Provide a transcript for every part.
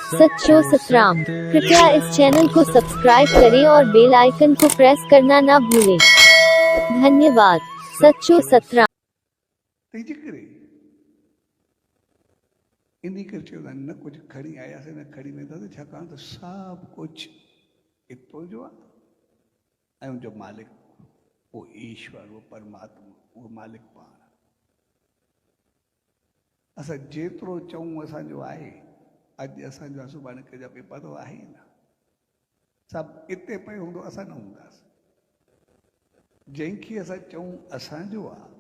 सच्चो सतराम। कृपया इस चैनल को सब्सक्राइब करें और बेल आइकन को प्रेस करना ना भूलें। धन्यवाद। सच्चो सतराम। तेजी करे इन्हीं कर चुका न कुछ खड़ी आया से न खड़ी में था छका तो सब कुछ इतो जो ऐं जो मालिक वो ईश्वर वो परमात्मा वो मालिक पाण असां जेतिरो चऊं असांजो आहे अॼु असांजो सुभाणे कंहिंजा बि पतो आहे ई न सभु इते पियो हूंदो असां न हूंदासीं जंहिंखे असां चऊं असांजो आहे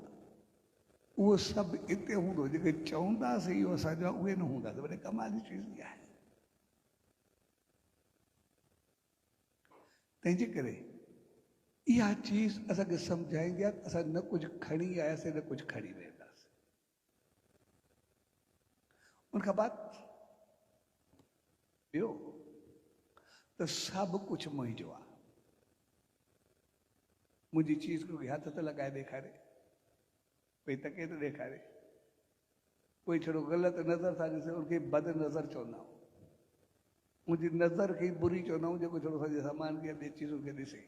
उहो सभु इते हूंदो जेके चवंदासीं इहो असांजो आहे उहे न हूंदासीं वॾे कमाल जी चीज़ इहा आहे तंहिंजे करे इहा चीज़ असांखे सम्झाईंदी आहे असां न कुझु खणी आयासीं न कुझु खणी वेंदासीं उनखां बाद ॿियो त सभु कुझु मुंहिंजो आहे मुंहिंजी चीज़ खे हथ ते लॻाए ॾेखारे कोई तके ते ॾेखारे कोई छड़ो ग़लति नज़र था ॾिसे उनखे बद नज़र चवंदा आहियूं मुंहिंजी नज़र खे बुरी चवंदा आहियूं जेको छड़ो सॼे सामान खे ॿिए चीज़ुनि खे ॾिसे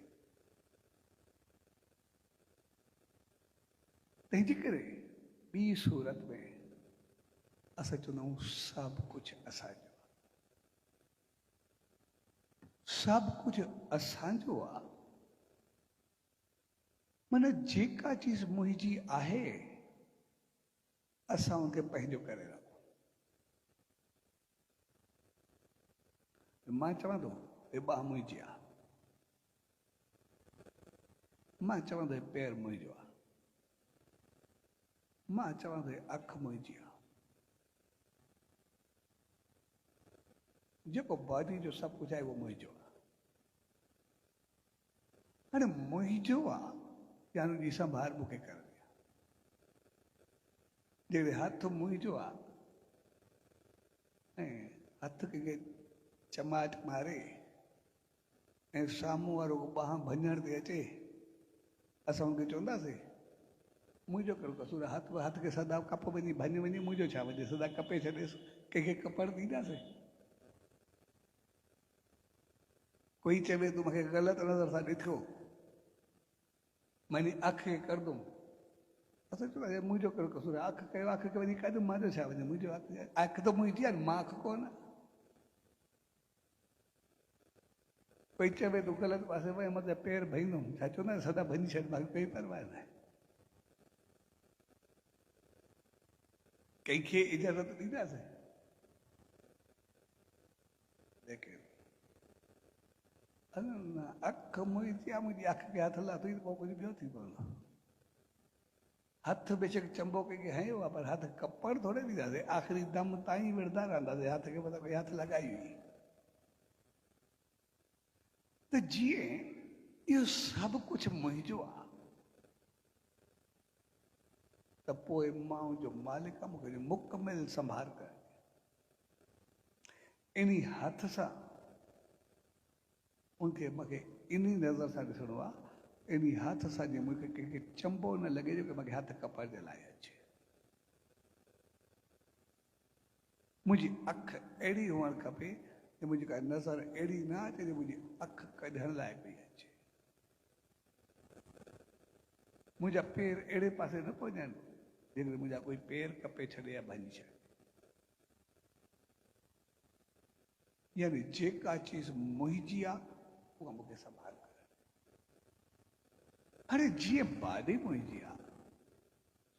तंहिंजे करे ॿी सूरत में असां चवंदा आहियूं सभु कुझु असांजो सभु कुझु असांजो आहे माना जेका चीज़ मुंहिंजी आहे असां उनखे पंहिंजो करे रखूं मां चवां थो हे ॿाह मुंहिंजी आहे मां चवां थो पेर मुंहिंजो आहे मां चवां थो अखि मुंहिंजी आहे जेको बॉडी जो सभु कुझु आहे उहो मुंहिंजो आहे हाणे मुंहिंजो आहे यानी जी संभाल मूंखे करणी आहे जहिड़े हथ मुंहिंजो आहे ऐं हथ कंहिंखे चमाट मारे ऐं साम्हूं वारो ॿाह भञण ते अचे असां हुनखे चवंदासीं मुंहिंजो कहिड़ो कसूर आहे हथ खे सदा कप वञी भञ वञे मुंहिंजो छा वञे सदा कपे छॾेसि कंहिंखे कपड़ ॾींदासीं कोई चवे तूं मूंखे ग़लति नज़र सां ॾिठो मां अख खे करदुमि असां चवंदा मुंहिंजो कहिड़ो कसूर आहे अखि कयो अखि खे वञी कदुमि मुंहिंजो छा वञे मुंहिंजो अखि त मुंहिंजी आहे मां अखि कोन कोई चवे तूं ग़लति पासे वञ मतिलबु पेर भईंदुमि छा चवंदा आहिनि सदा भञी छॾ मूंखे कोई परवाह न आहे कंहिंखे इजाज़त ॾींदासीं अख मुंहिंजी आहे मुंहिंजी अखि खे हथ लाथो त पोइ कुझु ॿियो थी पवंदो हथ बेशक चंबो कंहिंखे हयो आहे पर हथ कपड़ थोरे ॾींदासीं आख़िरी दम ताईं विढ़ंदा रहंदासीं हथ खे मतिलबु कोई हथ लॻाई हुई त जीअं इहो सभु कुझु मुंहिंजो आहे त पोइ मां जो मालिक आहे मूंखे मुकमिल संभाल कर इन हथ सां उनखे मूंखे इन नज़र सां ॾिसणो आहे इन हथ सां जीअं मूंखे कंहिंखे चंबो न लॻे जो की मूंखे हथ कपड़ जे लाइ अचे मुंहिंजी अखि अहिड़ी हुअणु खपे कि मुंहिंजी का नज़र अहिड़ी न अचे जो मुंहिंजी अखि कढण लाइ पई अचे मुंहिंजा पेर अहिड़े पासे न पहुचनि जेकॾहिं मुंहिंजा कोई पेर कपे छॾे या भञी छॾे यानी जेका चीज़ मुंहिंजी आहे उहा मूंखे संभाल करे हाणे जीअं बाडी मुंहिंजी आहे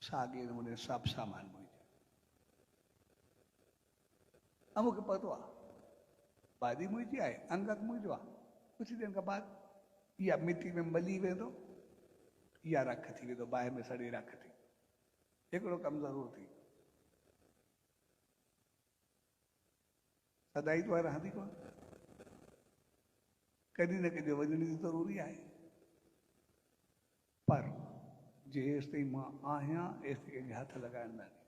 साॻे नमूने सभु सामान मुंहिंजो ऐं मूंखे पतो आहे बाडी मुंहिंजी आहे अंगत मुंहिंजो आहे कुझु ॾींहंनि खां बाद इहा मिटी में मली वेंदो इहा रख थी वेंदो बाहि में सड़ी रख थी हिकिड़ो कमु ज़रूरु थी सदाई तो रहंदी कोन कॾहिं न कॾहिं वञण जी ज़रूरी आहे पर जेसि ताईं मां आहियां एसि ताईं कंहिंखे हथ लॻाइण न ॾिए